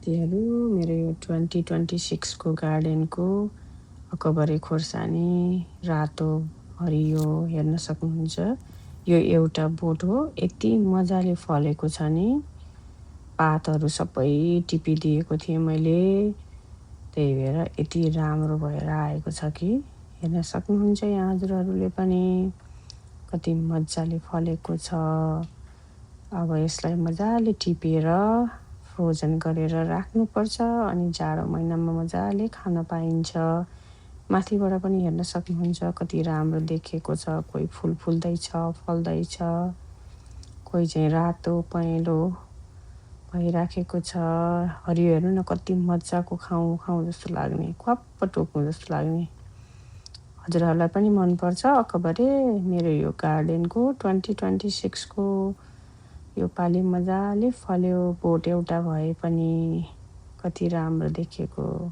साथीहरू, मेरो यो 2026 को गार्डनको अकबरे खोर्सानी रातो हरियो हेर्न सक्नुहुन्छ। यो एउटा बोट हो, यति मजाले फलेको छ नि। पातहरू सबै टिपिदिएको थिएँ मैले, त्यही भएर यति राम्रो भएर आएको छ कि हेर्न सक्नुहुन्छ यहाँ हजुरहरूले पनि कति मजाले फलेको छ। अब यसलाई मजाले टिपेर फ्रोजन गरेर राख्नुपर्छ अनि जाडो महिनामा मजाले खान पाइन्छ। माथिबाट पनि हेर्न सक्नुहुन्छ कति राम्रो देखेको छ। कोही फुल फुल्दैछ, फल्दैछ, कोही चाहिँ रातो पहेँलो भइराखेको छ। हरियो हेर्नु न कति मजाको खाउँ खाउँ जस्तो लाग्ने, ख्वाप्प टोक्नु जस्तो लाग्ने। हजुरहरूलाई पनि मनपर्छ अकबरे? मेरो यो गार्डनको 2026 को यो पालि मजाले फल्यो, बोट एउटा भए पनि कति राम्रो देखेको।